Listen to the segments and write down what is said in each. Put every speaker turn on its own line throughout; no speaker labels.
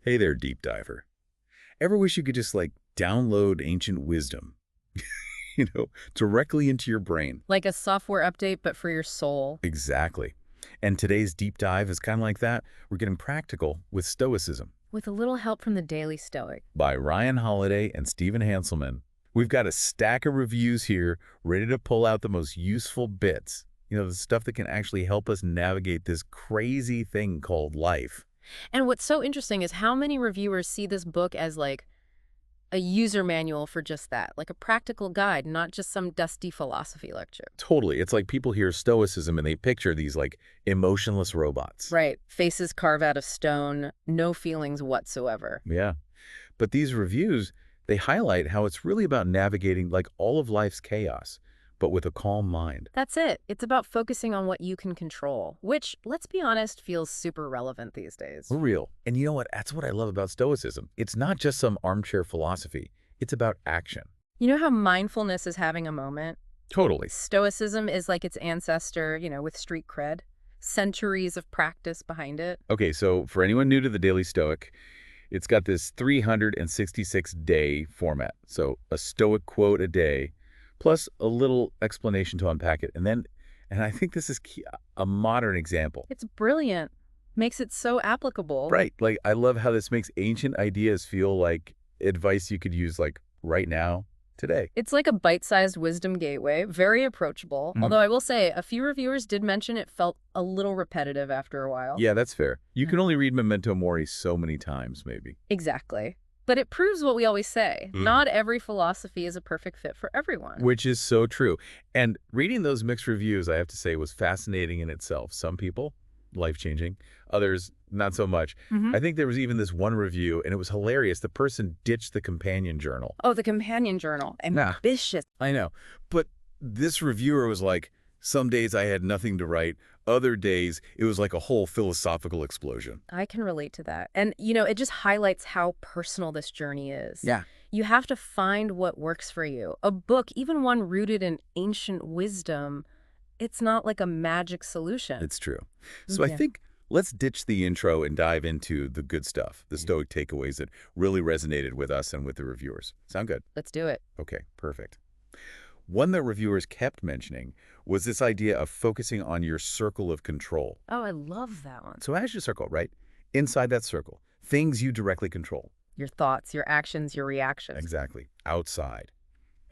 Hey there, deep diver. Ever wish you could just download ancient wisdom, directly into your brain?
Like a software update, but for your soul.
Exactly. And today's deep dive is kind of like that. We're getting practical with Stoicism
With a little help from the Daily Stoic.
by Ryan Holiday and Stephen Hanselman. We've got a stack of reviews here ready to pull out the most useful bits. The stuff that can actually help us navigate this crazy thing called life.
And what's so interesting is how many reviewers see this book as like a user manual for just that, like a practical guide, not just some dusty philosophy lecture.
Totally. It's like people hear Stoicism and they picture these emotionless robots.
Right. Faces carved out of stone, no feelings whatsoever.
Yeah. But these reviews, they highlight how it's really about navigating all of life's chaos, but with a calm mind.
That's it. It's about focusing on what you can control, which, let's be honest, feels super relevant these days.
For real. And you know what? That's what I love about Stoicism. It's not just some armchair philosophy. It's about action.
You know how mindfulness is having a moment?
Totally.
Stoicism is like its ancestor, with street cred, centuries of practice behind it.
Okay, so for anyone new to the Daily Stoic, it's got this 366-day format. So a Stoic quote a day, plus a little explanation to unpack it. And I think this is key, a modern example.
It's brilliant. Makes it so applicable.
Right. I love how this makes ancient ideas feel like advice you could use right now, today.
It's like a bite-sized wisdom gateway, very approachable. Although I will say, a few reviewers did mention it felt a little repetitive after a while.
Yeah, that's fair. You can only read Memento Mori so many times, maybe.
Exactly. But it proves what we always say. Not every philosophy is a perfect fit for everyone.
Which is so true. And reading those mixed reviews, I have to say, was fascinating in itself. Some people, life-changing. Others, not so much. I think there was even this one review, and it was hilarious. The person ditched the companion journal.
Oh, the companion journal. Ambitious.
I know. But this reviewer was like, some days I had nothing to write. Other days, it was like a whole philosophical explosion.
I can relate to that. And, it just highlights how personal this journey is.
Yeah.
You have to find what works for you. A book, even one rooted in ancient wisdom, it's not like a magic solution.
It's true. So I think let's ditch the intro and dive into the good stuff, the Stoic takeaways that really resonated with us and with the reviewers. Sound good?
Let's do it.
Okay, perfect. One that reviewers kept mentioning was this idea of focusing on your circle of control.
Oh, I love that one.
So as your circle, right? Inside that circle, things you directly control.
Your thoughts, your actions, your reactions.
Exactly. Outside.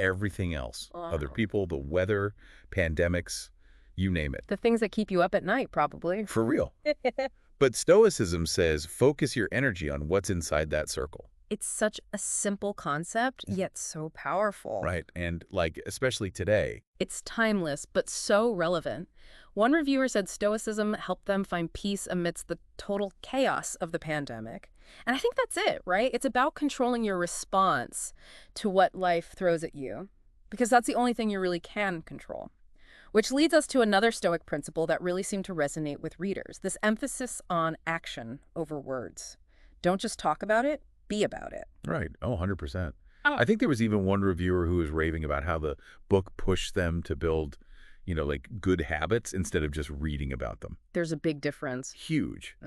Everything else. Other
Oh.
people, the weather, pandemics, you name it.
The things that keep you up at night, probably.
For real. But Stoicism says focus your energy on what's inside that circle.
It's such a simple concept, yet so powerful.
Right. And especially today.
It's timeless, but so relevant. One reviewer said Stoicism helped them find peace amidst the total chaos of the pandemic. And I think that's it, right? It's about controlling your response to what life throws at you, because that's the only thing you really can control. Which leads us to another Stoic principle that really seemed to resonate with readers, this emphasis on action over words. Don't just talk about it, be about it.
Right. Oh, 100%.
Oh.
I think there was even one reviewer who was raving about how the book pushed them to build, good habits instead of just reading about them.
There's a big difference.
Huge.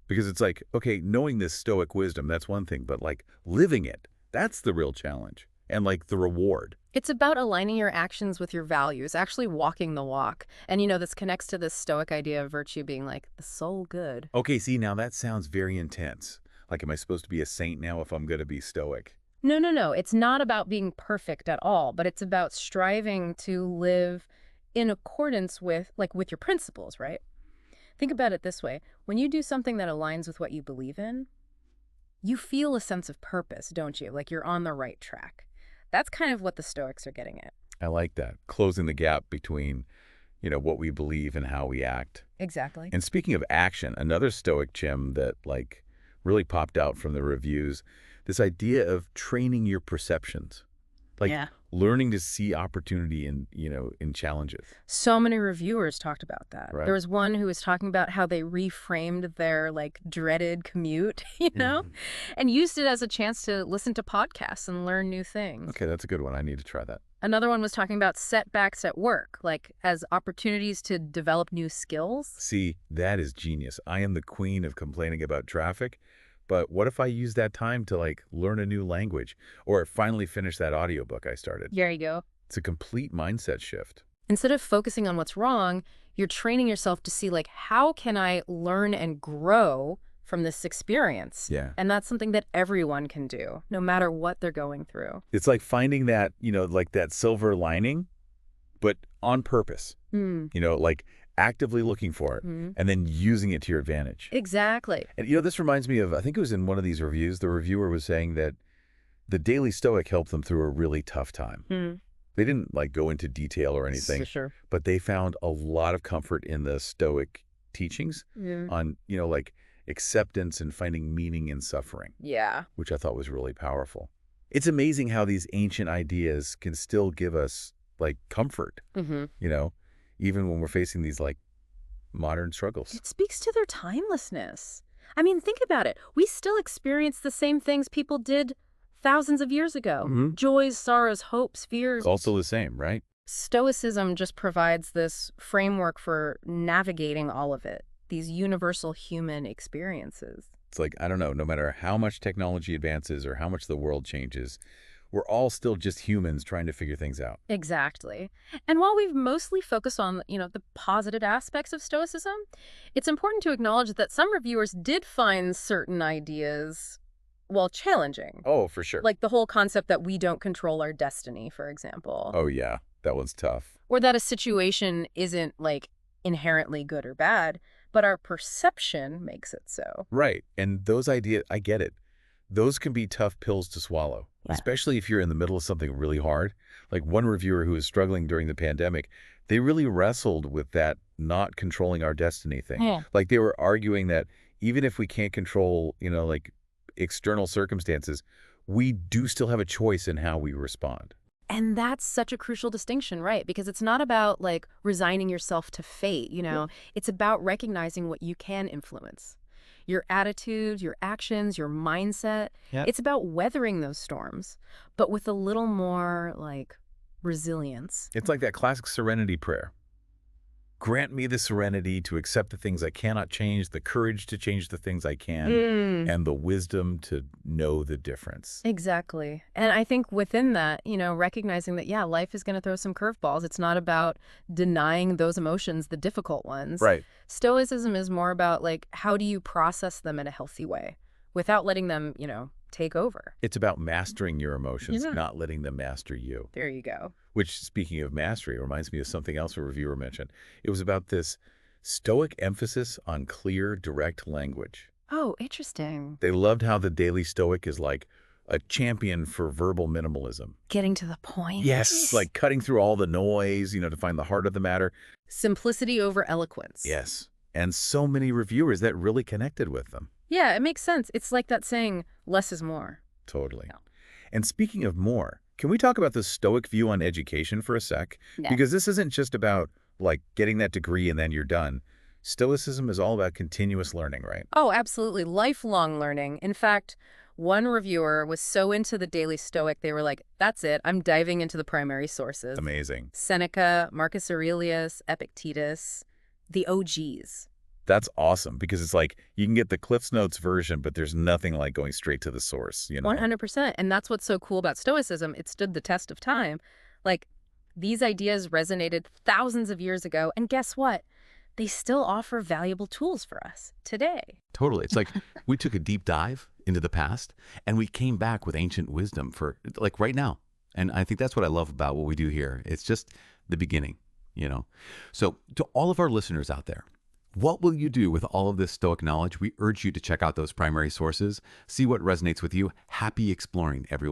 Because it's okay, knowing this Stoic wisdom, that's one thing, but living it, that's the real challenge. And the reward.
It's about aligning your actions with your values, actually walking the walk. And, this connects to this Stoic idea of virtue being the sole good.
Okay, see, now that sounds very intense. Am I supposed to be a saint now if I'm going to be Stoic?
No. It's not about being perfect at all, but it's about striving to live in accordance with your principles, right? Think about it this way. When you do something that aligns with what you believe in, you feel a sense of purpose, don't you? Like you're on the right track. That's kind of what the Stoics are getting at.
I like that. Closing the gap between, what we believe and how we act.
Exactly.
And speaking of action, another Stoic gem that really popped out from the reviews, this idea of training your perceptions. Learning to see opportunity in challenges.
So many reviewers talked about that.
Right.
There was one who was talking about how they reframed their dreaded commute, and used it as a chance to listen to podcasts and learn new things.
Okay, that's a good one. I need to try that.
Another one was talking about setbacks at work, as opportunities to develop new skills.
See, that is genius. I am the queen of complaining about traffic, but what if I use that time to like learn a new language or finally finish that audiobook I started?
There you go.
It's a complete mindset shift.
Instead of focusing on what's wrong, you're training yourself to see, like, how can I learn and grow from this experience?
Yeah.
And that's something that everyone can do, no matter what they're going through.
It's like finding that, like that silver lining, but on purpose, like actively looking for it and then using it to your advantage.
Exactly.
And, this reminds me of, I think it was in one of these reviews, the reviewer was saying that the Daily Stoic helped them through a really tough time. They didn't like go into detail or anything,
For sure.
but they found a lot of comfort in the Stoic teachings on, like acceptance and finding meaning in suffering, which I thought was really powerful. It's amazing how these ancient ideas can still give us like comfort, even when we're facing these like modern struggles.
It speaks to their timelessness. I mean, think about it. We still experience the same things people did thousands of years ago. Joys, sorrows, hopes, fears.
It's also the same, right?
Stoicism just provides this framework for navigating all of it, these universal human experiences.
It's like, I don't know, no matter how much technology advances or how much the world changes, we're all still just humans trying to figure things out.
Exactly. And while we've mostly focused on, the positive aspects of Stoicism, it's important to acknowledge that some reviewers did find certain ideas, well, challenging.
Oh, for sure.
Like the whole concept that we don't control our destiny, for example.
Oh, yeah. That one's tough.
Or that a situation isn't, like, inherently good or bad, but our perception makes it so.
Right. And those ideas, I get it. Those can be tough pills to swallow, especially if you're in the middle of something really hard. Like one reviewer who was struggling during the pandemic, they really wrestled with that not controlling our destiny thing. Like they were arguing that even if we can't control, like external circumstances, we do still have a choice in how we respond.
And that's such a crucial distinction, right? Because it's not about, like, resigning yourself to fate, It's about recognizing what you can influence. Your attitude, your actions, your mindset. It's about weathering those storms, but with a little more, like, resilience.
It's like that classic serenity prayer. Grant me the serenity to accept the things I cannot change, the courage to change the things I can, and the wisdom to know the difference.
Exactly. And I think within that, recognizing that, life is going to throw some curveballs. It's not about denying those emotions, the difficult ones.
Right.
Stoicism is more about, like, how do you process them in a healthy way without letting them, take over.
It's about mastering your emotions, not letting them master you.
There you go.
Which, speaking of mastery, reminds me of something else a reviewer mentioned. It was about this Stoic emphasis on clear, direct language.
Oh, interesting.
They loved how the Daily Stoic is like a champion for verbal minimalism.
Getting to the point.
Yes, like cutting through all the noise, to find the heart of the matter.
Simplicity over eloquence.
Yes. And so many reviewers that really connected with them.
Yeah, it makes sense. It's like that saying, less is more.
Totally. And speaking of more, can we talk about the Stoic view on education for a sec? Because this isn't just about, like, getting that degree and then you're done. Stoicism is all about continuous learning, right?
Oh, absolutely. Lifelong learning. In fact, one reviewer was so into the Daily Stoic, they were like, that's it. I'm diving into the primary sources.
Amazing.
Seneca, Marcus Aurelius, Epictetus, the OGs.
That's awesome because it's like you can get the Cliff's Notes version, but there's nothing like going straight to the source,
100%. And that's what's so cool about Stoicism. It stood the test of time. Like, these ideas resonated thousands of years ago. And guess what? They still offer valuable tools for us today.
Totally. It's like we took a deep dive into the past and we came back with ancient wisdom for like right now. And I think that's what I love about what we do here. It's just the beginning, So to all of our listeners out there, what will you do with all of this Stoic knowledge? We urge you to check out those primary sources, see what resonates with you. Happy exploring, everyone.